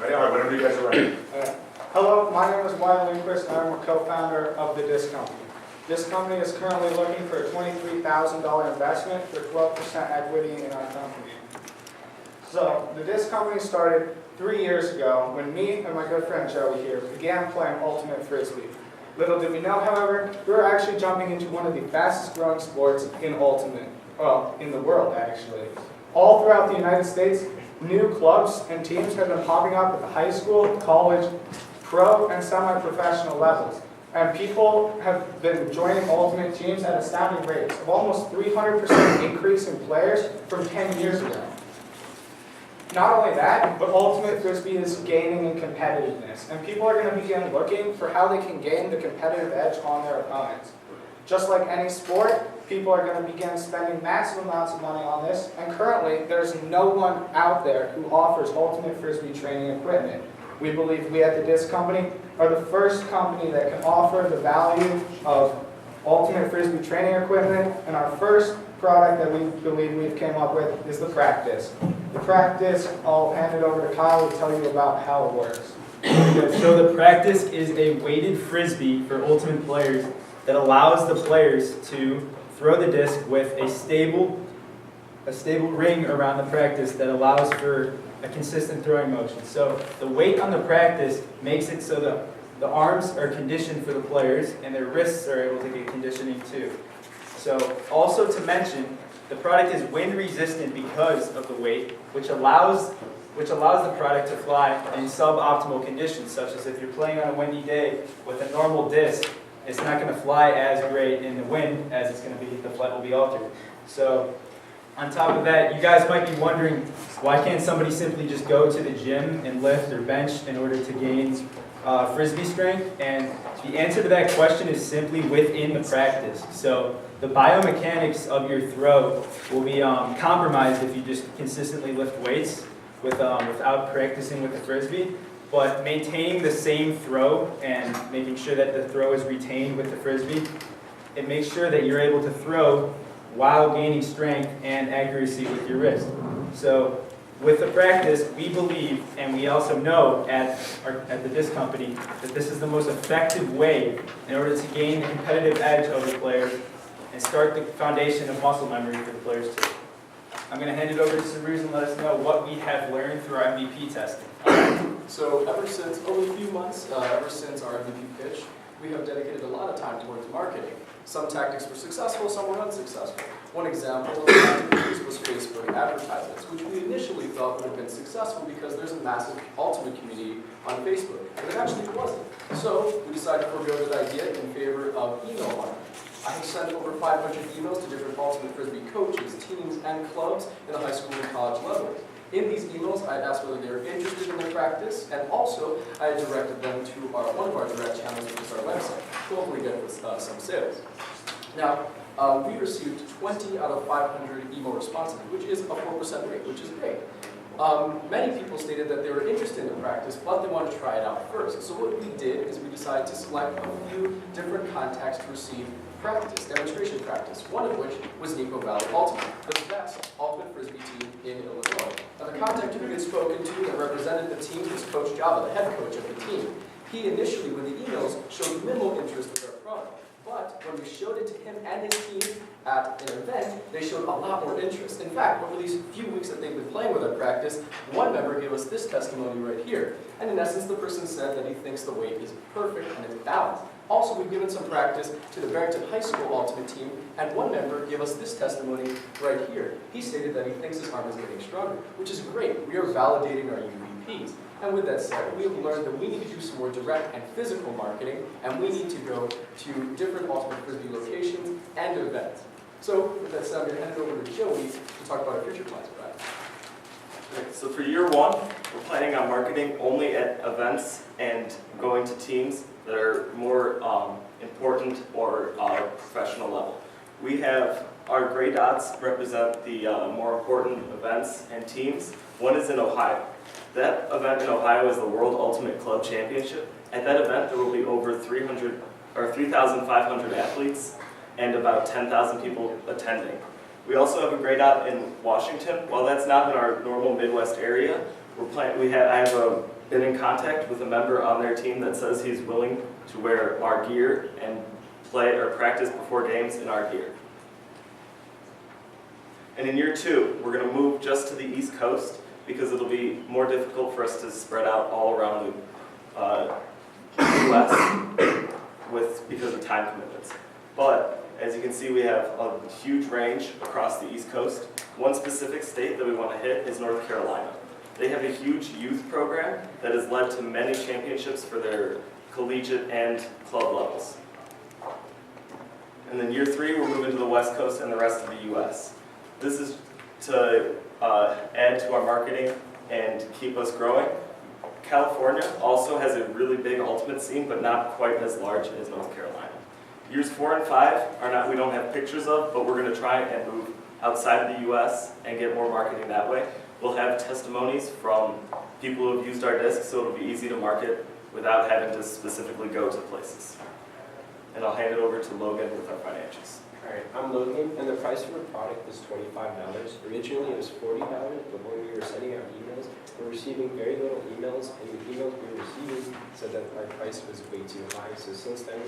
Ready? All right, whenever you guys are ready. Hello, my name is Wyatt Lindquist, and I'm a co-founder of the Disc Company. This company is currently looking for a $23,000 investment for 12% equity in our company. So, the Disc Company started 3 years ago when me and my good friend Joey here began playing Ultimate Frisbee. Little did we know, however, we were actually jumping into one of the fastest growing sports in Ultimate, well, in the world actually. All throughout the United States, new clubs and teams have been popping up at the high school, college, pro, and semi-professional levels. And people have been joining Ultimate teams at astounding rates of almost 300% increase in players from 10 years ago. Not only that, but Ultimate Frisbee is gaining in competitiveness, and people are going to begin looking for how they can gain the competitive edge on their opponents. Just like any sport, people are going to begin spending massive amounts of money on this, and currently there's no one out there who offers Ultimate Frisbee training equipment. We believe we at the Disc Company are the first company that can offer the value of Ultimate Frisbee training equipment, and our first product that we believe we've came up with is the Practice. The Practice, I'll hand it over to Kyle to tell you about how it works. So the Practice is a weighted frisbee for Ultimate players that allows the players to throw the disc with a stable ring around the Practice that allows for a consistent throwing motion. So the weight on the Practice makes it so that the arms are conditioned for the players and their wrists are able to get conditioning too. So also to mention, the product is wind resistant because of the weight, which allows the product to fly in suboptimal conditions, such as if you're playing on a windy day with a normal disc, it's not going to fly as great in the wind as it's going to be, the flight will be altered. So on top of that, you guys might be wondering, why can't somebody simply just go to the gym and lift or bench in order to gain frisbee strength? And the answer to that question is simply within the Practice. So the biomechanics of your throw will be compromised if you just consistently lift weights without practicing with the frisbee. But maintaining the same throw and making sure that the throw is retained with the frisbee, it makes sure that you're able to throw while gaining strength and accuracy with your wrist. So with the Practice, we believe, and we also know at the Disc Company, that this is the most effective way in order to gain the competitive edge over players and start the foundation of muscle memory for the players too. I'm going to hand it over to Saruz and let us know what we have learned through our MVP testing. So over the few months, ever since our MVP pitch, we have dedicated a lot of time towards marketing. Some tactics were successful, some were unsuccessful. One example of that was Facebook advertisements, which we initially thought would have been successful because there's a massive Ultimate community on Facebook, but it actually wasn't. So we decided to forego that idea in favor of email marketing. I have sent over 500 emails to different Ultimate Frisbee coaches, teams, and clubs in the high school and college levels. In these emails, I had asked whether they were interested in their Practice, and also I had directed them to one of our direct channels, which is our website, to hopefully get some sales. Now, we received 20 out of 500 email responses, which is a 4% rate, which is great. Many people stated that they were interested in the Practice, but they wanted to try it out first. So what we did is we decided to select a few different contacts to receive demonstration practice, one of which was Nico Valley Ultimate, the best Ultimate Frisbee team in Illinois. Now the contact who we had spoken to that represented the team was Coach Java, the head coach of the team. He initially, with the emails, showed minimal interest in our product. But when we showed it to him and his team at an event, they showed a lot more interest. In fact, over these few weeks that they've been playing with our Practice, one member gave us this testimony right here. And in essence, the person said that he thinks the weight is perfect and it's balanced. Also, we've given some practice to the Barrington High School Ultimate team, and one member gave us this testimony right here. He stated that he thinks his arm is getting stronger, which is great. We are validating our UVPs. And with that said, we have learned that we need to do some more direct and physical marketing, and we need to go to different Ultimate Frisbee locations and events. So with that said, I'm going to hand it over to Joey to talk about our future plans for that. Okay, so for year one, we're planning on marketing only at events and going to teams that are more important or professional level. We have our gray dots represent the more important events and teams. One is in Ohio. That event in Ohio is the World Ultimate Club Championship. At that event, there will be over 3,500 athletes and about 10,000 people attending. We also have a gray dot in Washington. While that's not in our normal Midwest area, I have a been in contact with a member on their team that says he's willing to wear our gear and play or practice before games in our gear. And in year 2, we're going to move just to the East Coast because it'll be more difficult for us to spread out all around the U.S. because of time commitments. But as you can see, we have a huge range across the East Coast. One specific state that we want to hit is North Carolina. They have a huge youth program that has led to many championships for their collegiate and club levels. And then year 3, we're moving to the West Coast and the rest of the U.S. This is to add to our marketing and keep us growing. California also has a really big ultimate scene, but not quite as large as North Carolina. Years 4 and 5 are not, we don't have pictures of, but we're going to try and move outside of the U.S. and get more marketing that way. We'll have testimonies from people who have used our discs, so it'll be easy to market without having to specifically go to places. And I'll hand it over to Logan with our financials. Alright, I'm Logan, and the price for the product was $25. Originally it was $40, but when we were sending out emails, we were receiving very little emails, and the emails we were receiving said that our price was way too high. So since then we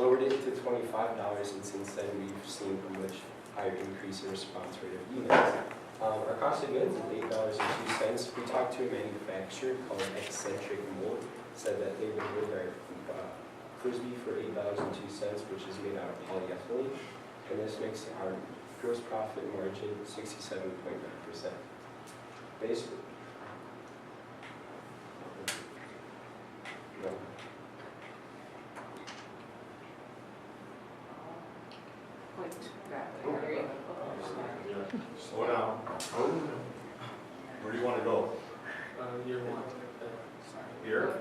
lowered it to $25, and since then we've seen a much higher increase in response rate of emails. Our cost of goods is $8.02. We talked to a manufacturer called Eccentric Mold, said that they would build our Frisbee for $8.02, which is made out of polyethylene, and this makes our gross profit margin 67.9%. Basically, no. Slow down. Where do you want to go? Year 1. Here?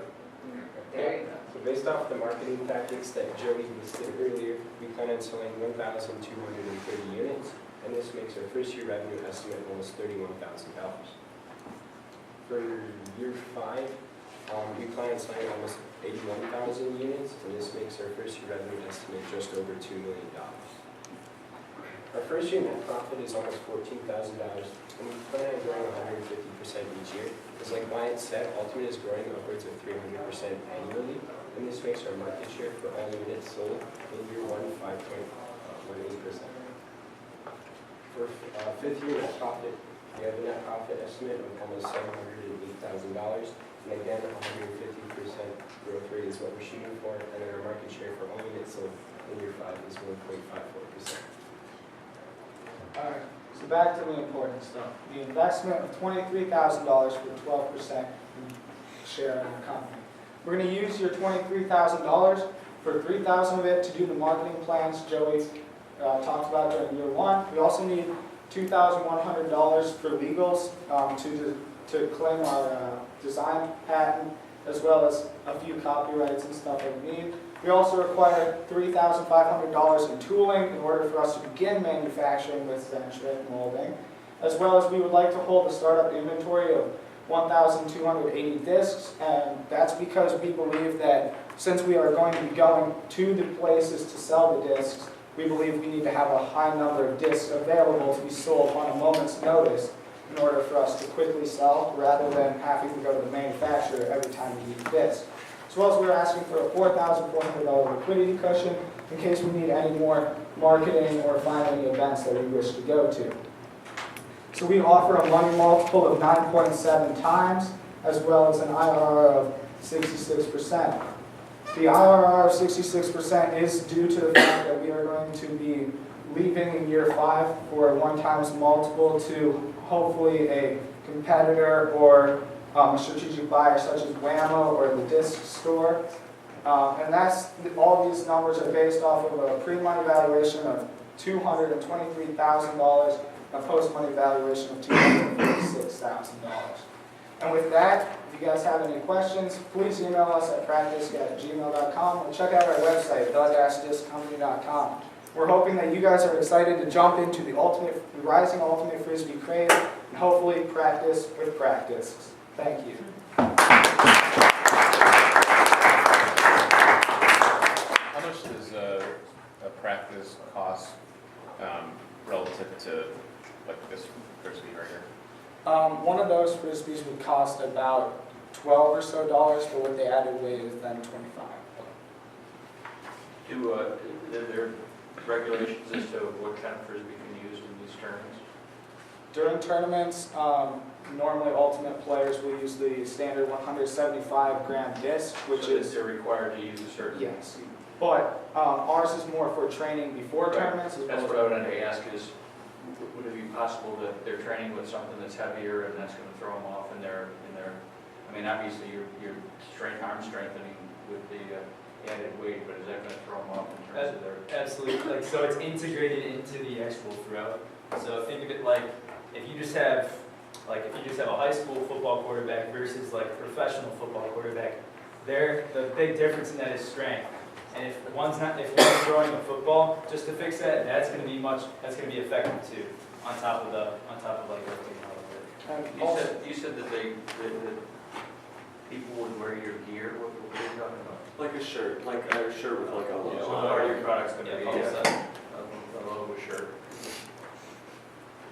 There you go. So based off the marketing tactics that Joey listed earlier, we plan on selling 1,230 units, and this makes our first year revenue estimate almost $31,000. For year 5, we plan on selling almost 81,000 units, and this makes our first year revenue estimate just over $2 million. Our first year net profit is almost $14,000, and we plan on growing 150% each year. Because like Wyatt said, Ultimate is growing upwards of 300% annually, and this makes our market share for all units sold in year 1 5.18%. For fifth year net profit, we have a net profit estimate of almost $708,000, and again, 150% growth rate is what we're shooting for, and then our market share for all units sold in year 5 is 1.54%. Alright, so back to the important stuff. The investment of $23,000 for 12% share in the company. We're going to use your $23,000 for $3,000 of it to do the marketing plans Joey talked about during year 1. We also need $2,100 for legals to claim our design patent, as well as a few copyrights and stuff that we need. We also require $3,500 in tooling in order for us to begin manufacturing with Eccentric molding, as well as we would like to hold a startup inventory of 1,280 discs, and that's because we believe that since we are going to be going to the places to sell the discs, we believe we need to have a high number of discs available to be sold on a moment's notice in order for us to quickly sell, rather than having to go to the manufacturer every time we need a disc. As well as we're asking for a $4,400 liquidity cushion in case we need any more marketing or find any events that we wish to go to. So we offer a money multiple of 9.7 times, as well as an IRR of 66%. The IRR of 66% is due to the fact that we are going to be leaving in year 5 for a 1 times multiple to hopefully a competitor or a strategic buyer such as Whammo or the disc store. And all these numbers are based off of a pre-money valuation of $223,000, a post-money valuation of $246,000. And with that, if you guys have any questions, please email us at practice@gmail.com or check out our website, the-disccompany.com. We're hoping that you guys are excited to jump into the rising Ultimate Frisbee craze and hopefully practice with practice. Thank you. How much does a practice cost relative to like this Frisbee right here? One of those frisbees would cost about $12 or so, but with the added weight is then 25. Are there regulations as to what kind of frisbee can be used in these tournaments? During tournaments, normally ultimate players will use the standard 175-gram disc, which So that is, they're required to use a certain. yes. But ours is more for training before Right. tournaments as That's well what I as. wanted to ask is, would it be possible that they're training with something that's heavier and that's going to throw them off in their, I mean, obviously you're arm strengthening with the added weight, but is that going to throw them off in terms of their? Absolutely, like, so it's integrated into the actual throw. So think of it like, if you just have a high school football quarterback versus like a professional football quarterback, the big difference in that is strength. And if one's throwing a football, just to fix that, that's gonna be effective too, on top of like working out of it. And also, You said that that people would wear your gear, what are you talking about? Like a shirt with like a So logo. what are your products going to be? Yeah, A logo shirt.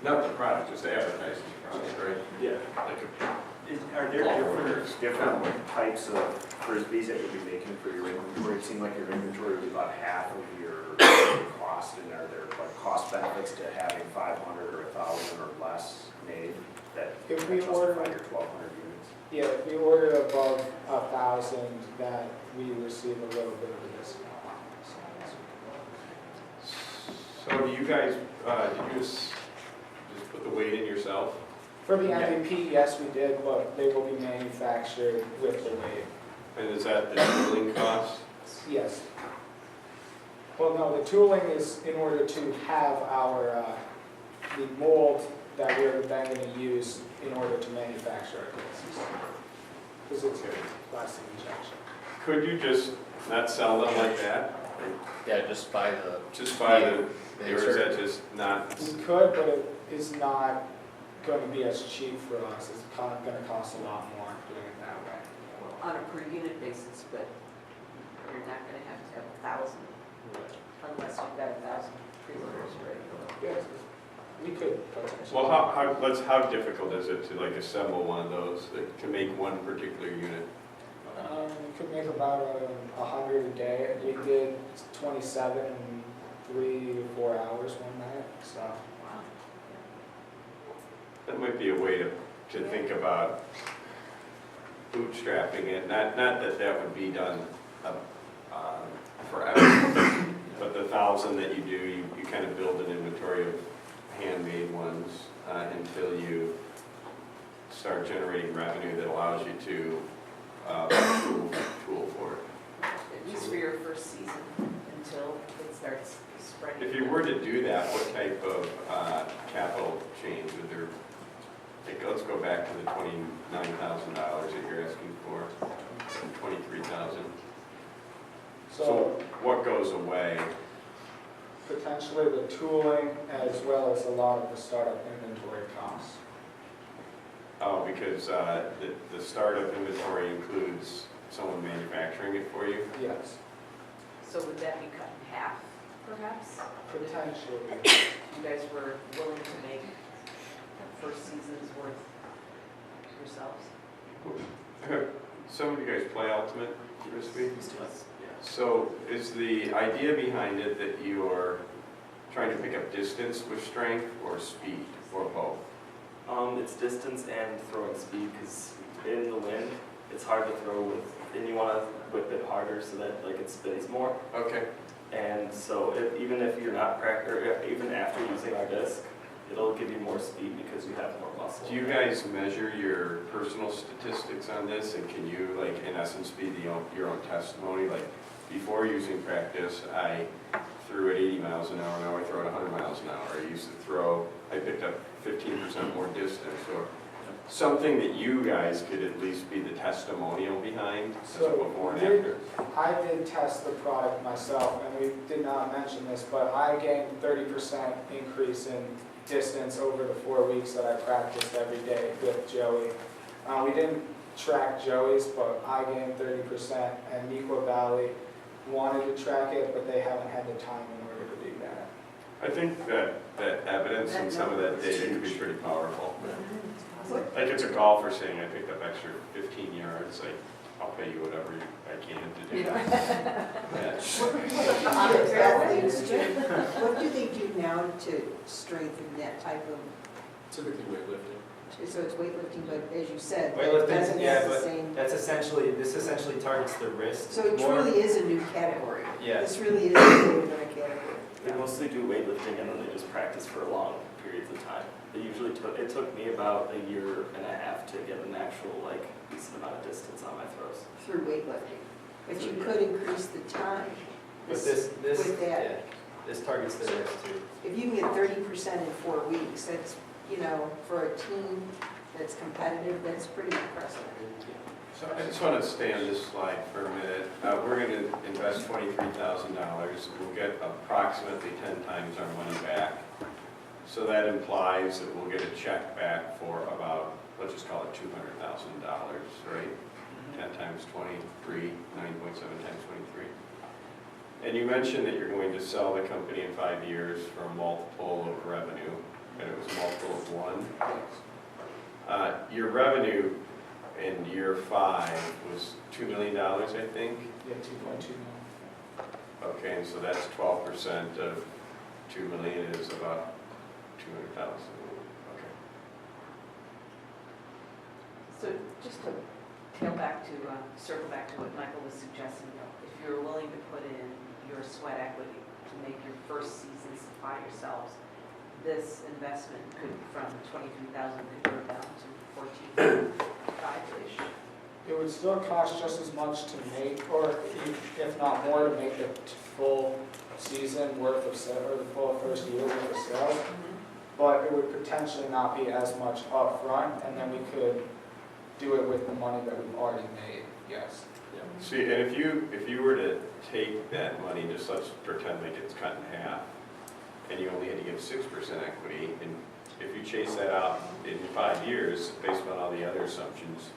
Not the product, just the advertising product, right? Yeah. Like a Are there different types of frisbees that you'll be making for your inventory? It seemed like your inventory was about half of your cost, and are there like cost benefits to having 500 or 1,000 or less made that If we justify order- your 1,200 units? yeah, if we order above 1,000, that we receive a little bit of a discount. So do you guys, did you just put the weight in yourself? For the MVP, yes, we did, but they will be manufactured with the weight. And is that the tooling cost? Yes. Well, no, the tooling is in order to have our, the mold that we're then going to use in order to manufacture our discs. Because it's plastic injection. Could you just not sell them like that? Yeah, just by the. Just buy the, or is that just not? We could, but it is not going to be as cheap for us. It's going to cost a lot more doing it that way. On a per unit basis, but you're not gonna have 1,000 unless you've got 1,000 pre-orders ready. Yes, we could potentially. Well, how difficult is it to like assemble one of those that can make one particular unit? We could make about 100 a day. We did 27 in 3 to 4 hours one night, so. Wow. That might be a way to think about bootstrapping it. Not that would be done forever, but the 1,000 that you do, you kind of build an inventory of handmade ones until you start generating revenue that allows you to tool for it. At least for your first season until it starts spreading. If you were to do that, what type of capital change would there, like, let's go back to the $29,000 that you're asking for, $23,000. So what goes away? Potentially the tooling as well as a lot of the startup inventory costs. Oh, because the startup inventory includes someone manufacturing it for you? Yes, So would that be cut in half, perhaps? potentially. You guys were willing to make the first season's worth yourselves? Some of you guys play Ultimate Frisbee? Yes. So is the idea behind it that you're trying to pick up distance with strength or speed or both? It's distance and throwing speed, because in the wind, it's hard to throw with, and you want to whip it harder so that like it spins more. Okay. And so even if you're not even after using our disc, it'll give you more speed because you have more muscle. Do you guys measure your personal statistics on this, and can you, like, in essence, be your own testimony? Like, before using practice, I threw at 80 miles an hour, now I throw at 100 miles an hour. I used to throw, I picked up 15% more distance, or something that you guys could at least be the testimonial behind, as a So before and did- after. I did test the product myself, and we did not mention this, but I gained 30% increase in distance over the 4 weeks that I practiced every day with Joey. We didn't track Joey's, but I gained 30%, and Nequa Valley wanted to track it, but they haven't had the time in order to do that. I think that evidence and some of that data could be pretty powerful. it's a golfer saying, I picked up extra 15 yards, like, I'll pay you whatever I can to do that. Yeah. What do they do now to strengthen that type of, Typically weightlifting. so it's weightlifting, but as you said, it Weightlifting, doesn't yeah, have the but same. this essentially targets the wrist. So it more. truly is a new category. Yeah. This really is a new category. We mostly do weightlifting and then they just practice for long periods of time. It took me about a year and a half to get an actual, like, decent amount of distance on my throws. Through weightlifting. But you could increase the time. But this, with that. yeah, this targets the wrist too. If you can get 30% in 4 weeks, that's, you know, for a team that's competitive, that's pretty impressive. So I just want to stay on this slide for a minute. We're going to invest $23,000. We'll get approximately 10 times our money back. So that implies that we'll get a check back for about, let's just call it $200,000, right? 10 times 23, 9.7 times 23. And you mentioned that you're going to sell the company in 5 years for a multiple of revenue, and it was a multiple of 1. Your revenue in year 5 was $2 million, I think? Yeah, 2.2 million. Okay, and so that's 12% of 2 million is about 200,000. Okay. So just to circle back to what Michael was suggesting, if you're willing to put in your sweat equity to make your first season supply yourselves, this investment could, from 23,000, could go down to 14.5-ish. It would still cost just as much to make, or if not more, to make the full season worth of sales, or the full first year worth of sales. But it would potentially not be as much upfront, and then we could do it with the money that we've already made, yes. See, and if you were to take that money, just let's pretend like it's cut in half, and you only had to give 6% equity, and if you chase that out in 5 years, based on all the other assumptions,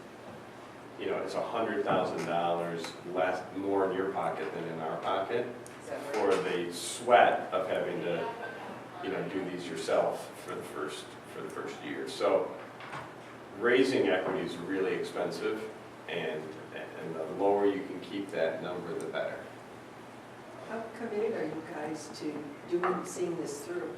you know, it's $100,000 less, more in your pocket than in our pocket for the sweat of having to, you know, do these yourself for the first year. So raising equity is really expensive, and the lower you can keep that number, the better. How committed are you guys to seeing this through?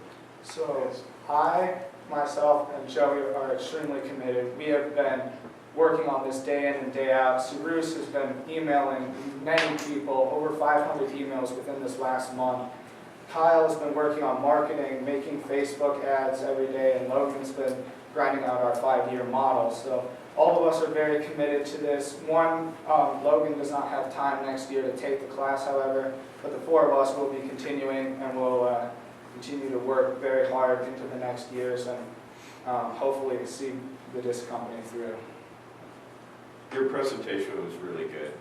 So I, myself, and Joey are extremely committed. We have been working on this day in and day out. Cyrus has been emailing many people, over 500 emails within this last month. Kyle has been working on marketing, making Facebook ads every day, and Logan's been grinding out our 5-year model. So all of us are very committed to this. Logan does not have time next year to take the class, however, but the 4 of us will be continuing, and we'll continue to work very hard into the next years, and hopefully see the disc company through. Your presentation was really good.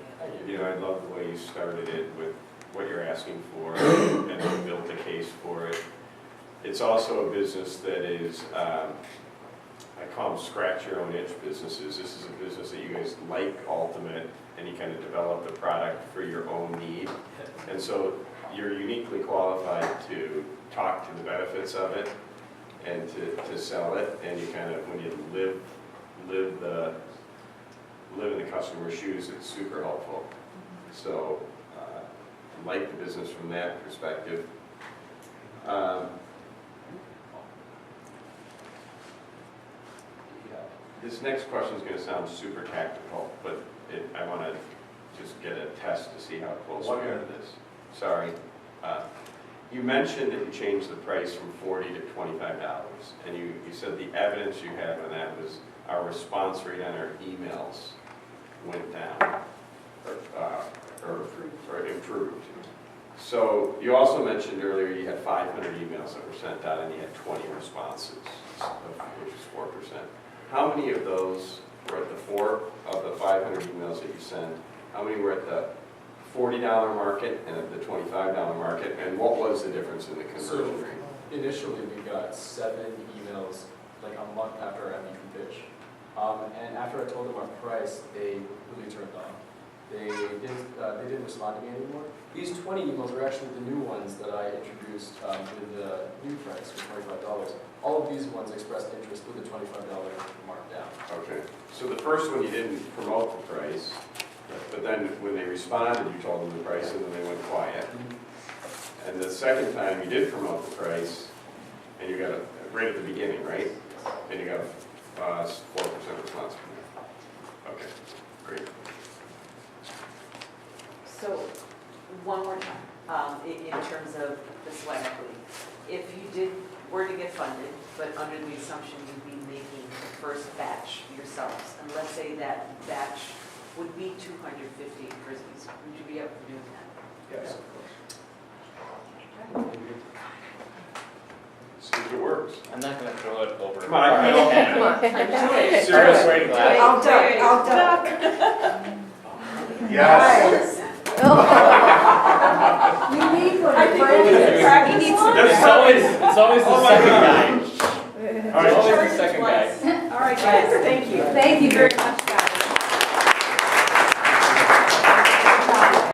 You know, I love the way you started it with what you're asking for and then built the case for it. It's also a business that is, I call them scratch your own itch businesses. This is a business that you guys like Ultimate, and you kind of develop the product for your own need. And so you're uniquely qualified to talk to the benefits of it and to sell it. And you kind of, when you live in the customer's shoes, it's super helpful. So like the business from that perspective. This next question is going to sound super tactical, but I want to just get a test to see how close we are to this. Sorry. You mentioned that you changed the price from $40 to $25, and you said the evidence you had on that was our response rate on our emails went down, or improved. So you also mentioned earlier you had 500 emails that were sent out and you had 20 responses, which is 4%. How many of those were at the 4 of the 500 emails that you sent? How many were at the $40 market and at the $25 market? And what was the difference in the conversion rate? Initially, we got 7 emails like a month after our MVP pitch. And after I told them our price, they really turned on. They didn't respond to me anymore. These 20 emails were actually the new ones that I introduced with the new price for $25. All of these ones expressed interest with the $25 markdown. Okay. So the first one, you didn't promote the price, but then when they responded, you told them the price, and then they went quiet. And the second time, you did promote the price, and you got it right at the beginning, right? And you got 4% response from there. Okay, great. So, one more time, in terms of the sweat equity. If you were to get funded, but under the assumption you'd be making the first batch yourselves, and let's say that batch would be 250 frisbees, would you be up for doing that? Yes. See if it works. I'm not gonna throw it over. Come on, I don't have Come on, I'm just waiting. Seriously. I'll duck. Yes. You need one, I think Fred. we need to practice He needs one. It's always the Oh my second God. guy. All right. It's always the second guy. All right, guys, thank you. Thank you very much, guys.